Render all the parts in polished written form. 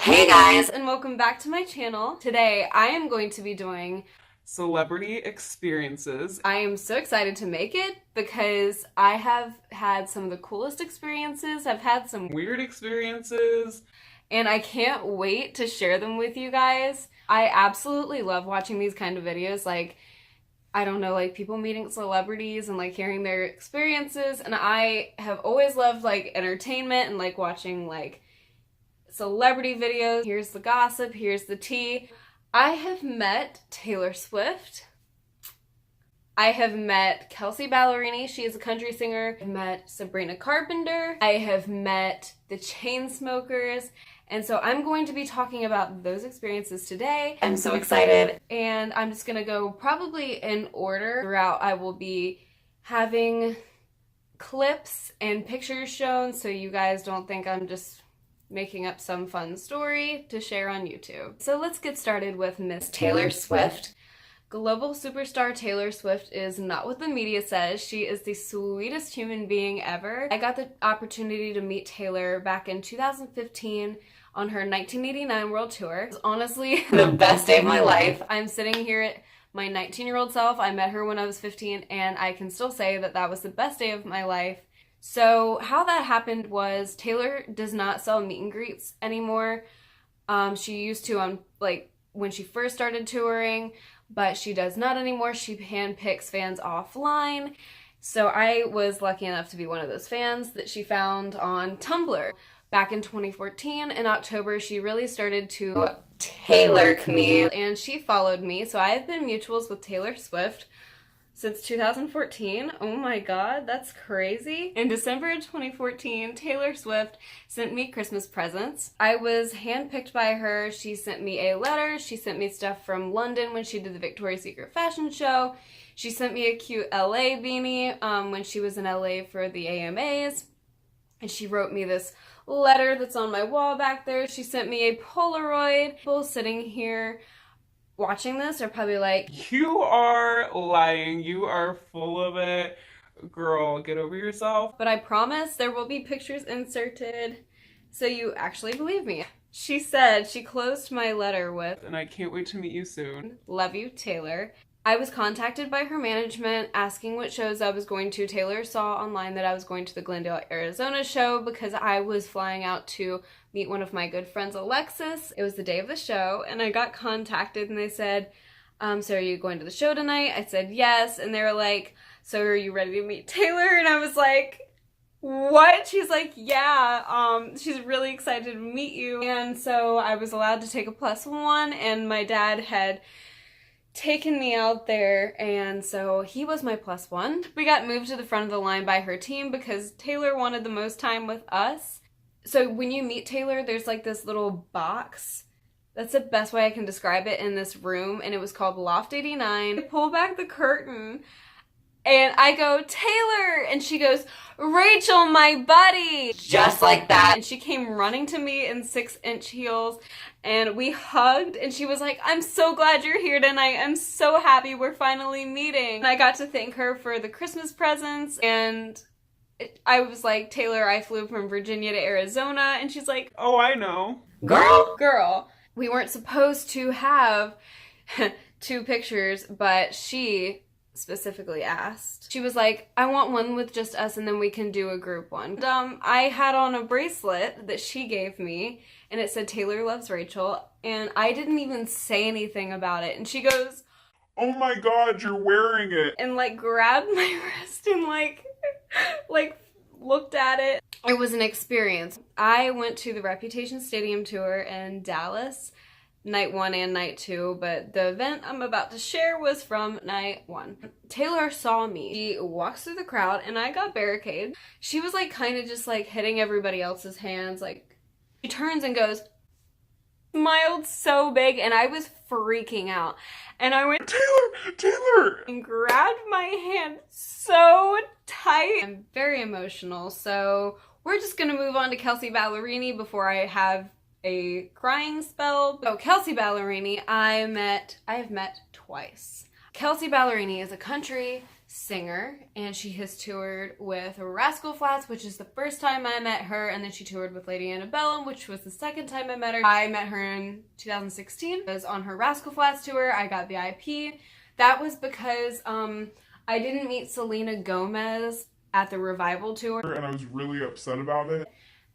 Hey guys, and welcome back to my channel. Today I am going to be doing celebrity experiences. I am so excited to make it because I have had some of the coolest experiences. I've had some Weird experiences. And I can't wait to share them with you guys. I absolutely love watching these kind of videos, like, I don't know, like people meeting celebrities and like hearing their experiences. And I have always loved like entertainment and like watching like celebrity videos. Here's the gossip, here's the tea. I have met Taylor Swift. I have met Kelsea Ballerini, she is a country singer. I've met Sabrina Carpenter. I have met the Chainsmokers. And so I'm going to be talking about those experiences today. I'm so excited. And I'm just gonna go probably in order. Throughout I will be having clips and pictures shown so you guys don't think I'm just making up some fun story to share on YouTube. So let's get started with Miss Taylor Swift. Global superstar Taylor Swift is not what the media says. She is the sweetest human being ever. I got the opportunity to meet Taylor back in 2015 on her 1989 world tour. It was honestly the best day of my life. I'm sitting here at my 19-year-old self. I met her when I was 15 and I can still say that that was the best day of my life. So how that happened was Taylor does not sell meet and greets anymore. She used to on like when she first started touring, but she does not anymore. She handpicks fans offline. So I was lucky enough to be one of those fans that she found on Tumblr. Back in 2014, in October, she really started to Taylor me, and she followed me. So I have been mutuals with Taylor Swift since 2014. Oh my god, that's crazy. In December of 2014, Taylor Swift sent me Christmas presents. I was handpicked by her. She sent me a letter. She sent me stuff from London when she did the Victoria's Secret fashion show. She sent me a cute LA beanie when she was in LA for the AMAs. And she wrote me this letter that's on my wall back there. She sent me a Polaroid. People sitting here watching this are probably like, You are lying. You are full of it. Girl, get over yourself. But I promise there will be pictures inserted so you actually believe me. She said, she closed my letter with, And I can't wait to meet you soon. "Love you, Taylor." I was contacted by her management asking what shows I was going to. Taylor saw online that I was going to the Glendale, Arizona show because I was flying out to meet one of my good friends, Alexis. It was the day of the show, and I got contacted and they said, so are you going to the show tonight? I said yes, and they were like, so are you ready to meet Taylor? And I was like, what? She's like, yeah, she's really excited to meet you. And so I was allowed to take a +1, and my dad had taken me out there, and so he was my +1. We got moved to the front of the line by her team because Taylor wanted the most time with us. So when you meet Taylor, there's like this little box. That's the best way I can describe it in this room, and it was called Loft 89. I pull back the curtain and I go, "Taylor!" And she goes, "Rachel, my buddy!" Just like that. And she came running to me in 6-inch heels, and we hugged, and she was like, "I'm so glad you're here tonight. I'm so happy we're finally meeting." And I got to thank her for the Christmas presents, and I was like, "Taylor, I flew from Virginia to Arizona," and she's like, Oh, I know. Girl. We weren't supposed to have 2 pictures, but she specifically asked. She was like, "I want one with just us and then we can do a group one." And, I had on a bracelet that she gave me and it said Taylor loves Rachel, and I didn't even say anything about it, and she goes, Oh my god, you're wearing it. and like grabbed my wrist and like looked at it. It was an experience. I went to the Reputation Stadium tour in Dallas, night 1 and night 2, but the event I'm about to share was from night 1. Taylor saw me. She walks through the crowd and I got barricaded. She was like kind of just like hitting everybody else's hands. Like she turns and goes, smiled so big, and I was freaking out. And I went, Taylor! And grabbed my hand so tight. I'm very emotional, so we're just gonna move on to Kelsea Ballerini before I have a crying spell. So Kelsea Ballerini, I have met twice. Kelsea Ballerini is a country singer, and she has toured with Rascal Flatts, which is the first time I met her, and then she toured with Lady Antebellum, which was the second time I met her. I met her in 2016. I was on her Rascal Flatts tour. I got VIP. That was because I didn't meet Selena Gomez at the Revival tour, and I was really upset about it.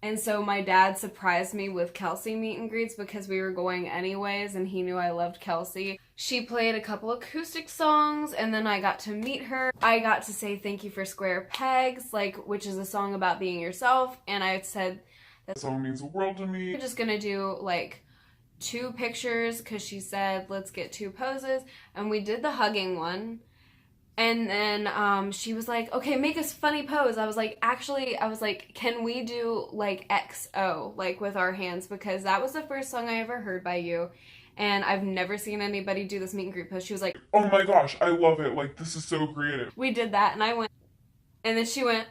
And so my dad surprised me with Kelsea meet and greets because we were going anyways, and he knew I loved Kelsea. She played a couple acoustic songs, and then I got to meet her. I got to say thank you for Square Pegs, which is a song about being yourself, and I said that song means the world to me. We're just gonna do 2 pictures because she said let's get 2 poses, and we did the hugging one. And then she was like, okay, make a funny pose. I was like, can we do XO, with our hands? Because that was the first song I ever heard by you. And I've never seen anybody do this meet and greet pose. She was like, oh my gosh, I love it. This is so creative. We did that, and I went, and then she went,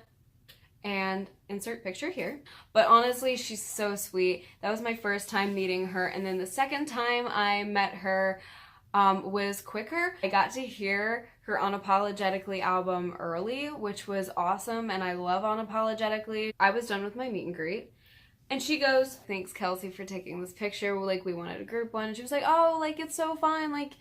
and insert picture here. But honestly, she's so sweet. That was my first time meeting her. And then the second time I met her was quicker. I got to hear her Unapologetically album early, which was awesome, and I love Unapologetically. I was done with my meet and greet, and she goes, thanks Kelsea for taking this picture, we wanted a group one, and she was like, oh, it's so fine,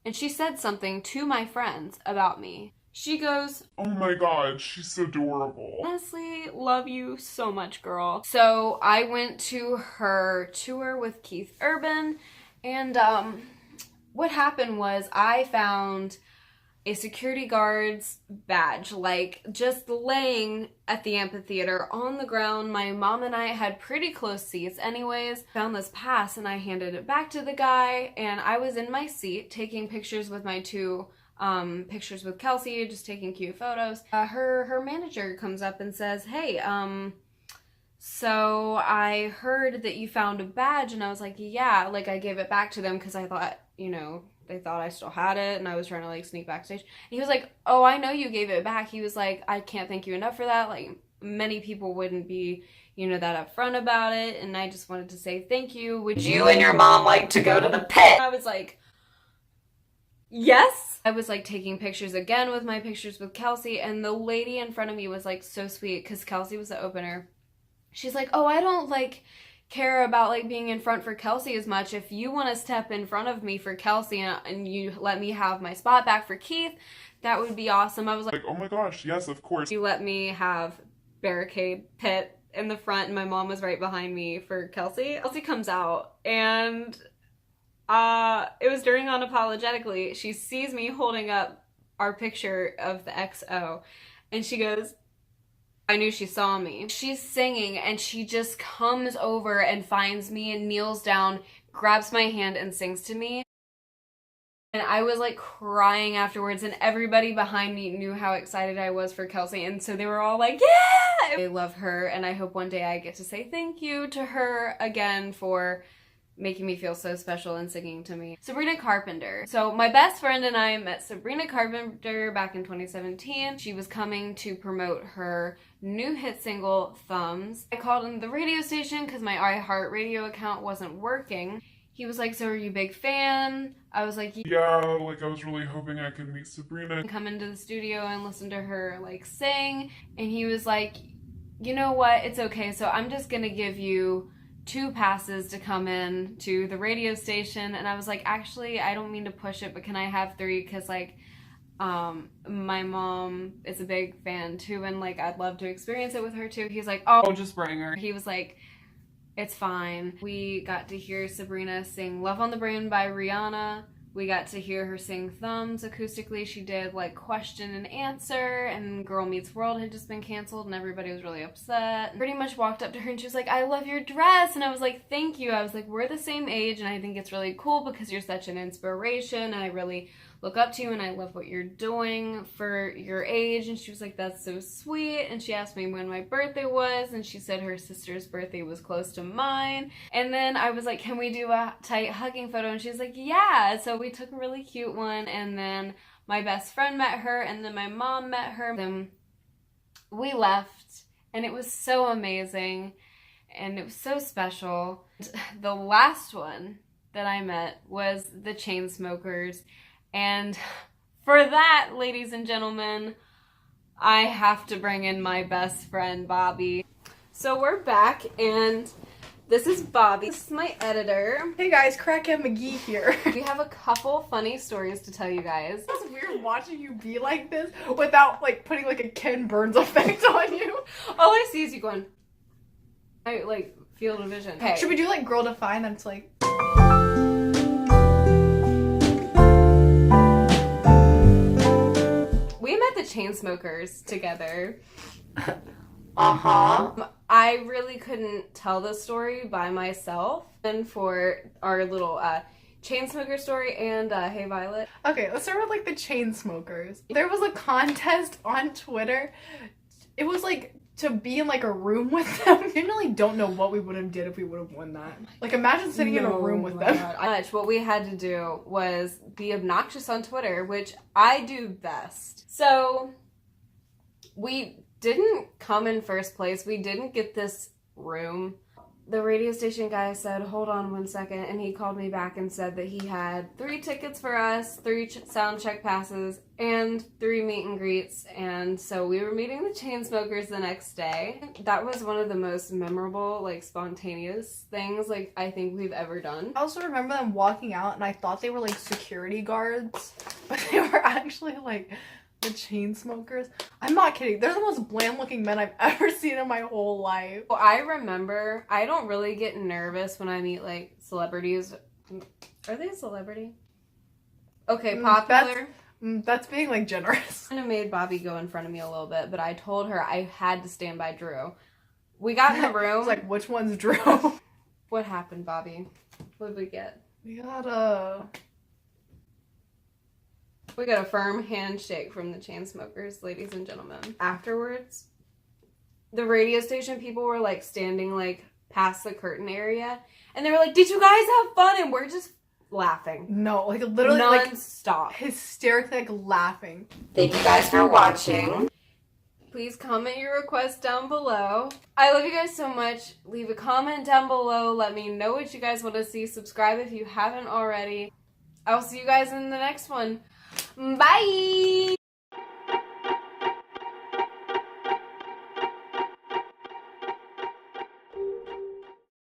and she said something to my friends about me. She goes, oh my god, she's adorable. Honestly, love you so much, girl. So I went to her tour with Keith Urban, and what happened was I found a security guard's badge, just laying at the amphitheater on the ground. My mom and I had pretty close seats anyways. Found this pass and I handed it back to the guy, and I was in my seat taking pictures with my 2 pictures with Kelsea, just taking cute photos. Her manager comes up and says, hey, so I heard that you found a badge, and I was like, yeah, I gave it back to them because I thought, they thought I still had it, and I was trying to sneak backstage. And he was like, oh, I know you gave it back. He was like, I can't thank you enough for that. Many people wouldn't be, that upfront about it, and I just wanted to say thank you. Would you and your mom like to go to the pit? I was like, yes. I was taking pictures again with my pictures with Kelsea, and the lady in front of me was so sweet because Kelsea was the opener. She's like, oh, I don't care about being in front for Kelsea as much. If you want to step in front of me for Kelsea and you let me have my spot back for Keith, that would be awesome. I was like, oh my gosh, yes, of course. You let me have barricade pit in the front, and my mom was right behind me for Kelsea. Kelsea comes out, and it was during Unapologetically. She sees me holding up our picture of the XO, and she goes, I knew she saw me. She's singing, and she just comes over and finds me and kneels down, grabs my hand, and sings to me. And I was crying afterwards, and everybody behind me knew how excited I was for Kelsea, and so they were all like, yeah! I love her, and I hope one day I get to say thank you to her again for making me feel so special and singing to me. Sabrina Carpenter. So my best friend and I met Sabrina Carpenter back in 2017. She was coming to promote her new hit single, Thumbs. I called in the radio station because my iHeartRadio account wasn't working. He was like, so are you a big fan? I was like, yeah, I was really hoping I could meet Sabrina. Come into the studio and listen to her sing. And he was like, you know what, it's okay. So I'm just gonna give you 2 passes to come in to the radio station. And I was like, actually, I don't mean to push it, but can I have 3? Because my mom is a big fan too, and I'd love to experience it with her too. He's like, oh, just bring her. He was like, it's fine. We got to hear Sabrina sing Love on the Brain by Rihanna. We got to hear her sing Thumbs acoustically. She did question and answer, and Girl Meets World had just been canceled, and everybody was really upset. Pretty much walked up to her and she was like, I love your dress. And I was like, thank you. I was like, we're the same age, and I think it's really cool because you're such an inspiration, and I really look up to you, and I love what you're doing for your age. And she was like, that's so sweet. And she asked me when my birthday was, and she said her sister's birthday was close to mine. And then I was like, can we do a tight hugging photo? And she was like, yeah. So we took a really cute one, and then my best friend met her, and then my mom met her. Then we left, and it was so amazing, and it was so special. The last one that I met was the Chainsmokers. And For that, ladies and gentlemen, I have to bring in my best friend, Bobbi. So we're back, and this is Bobbi. This is my editor. Hey guys, Crackhead McGee here. We have a couple funny stories to tell you guys. It's weird watching you be like this without like putting like a Ken Burns effect on you. All I see is you going, I like field of vision. Okay. Should we do like Girl Define? That's like. We met the Chainsmokers together. I really couldn't tell the story by myself. And for our little Chainsmoker story and Hey Violet. Okay, let's start with like the Chainsmokers. There was a contest on Twitter. It was like to be in like a room with them. I really don't know what we would have did if we would have won that. Like imagine sitting in a room with them. What we had to do was be obnoxious on Twitter, which I do best. So we didn't come in first place. We didn't get this room. The radio station guy said, hold on 1 second, and he called me back and said that he had 3 tickets for us, 3 sound check passes, and 3 meet and greets, and so we were meeting the Chainsmokers the next day. That was one of the most memorable, like, spontaneous things, like, I think we've ever done. I also remember them walking out, and I thought they were like security guards, but they were actually like the Chainsmokers. I'm not kidding. They're the most bland looking men I've ever seen in my whole life. Well, I remember, I don't really get nervous when I meet, like, celebrities. Are they a celebrity? Okay, popular. That's being like generous. Kind of made Bobbi go in front of me a little bit, but I told her I had to stand by Drew. We got in the room. I was like, which one's Drew? What happened, Bobbi? What did we get? We got a firm handshake from the Chainsmokers, ladies and gentlemen. Afterwards, the radio station people were like standing like past the curtain area, and they were like, "Did you guys have fun?" And we're just laughing. No, like literally non-stop. like hysterically like laughing. Thank you guys for watching. Please comment your requests down below. I love you guys so much. Leave a comment down below. Let me know what you guys want to see. Subscribe if you haven't already. I'll see you guys in the next one. Bye!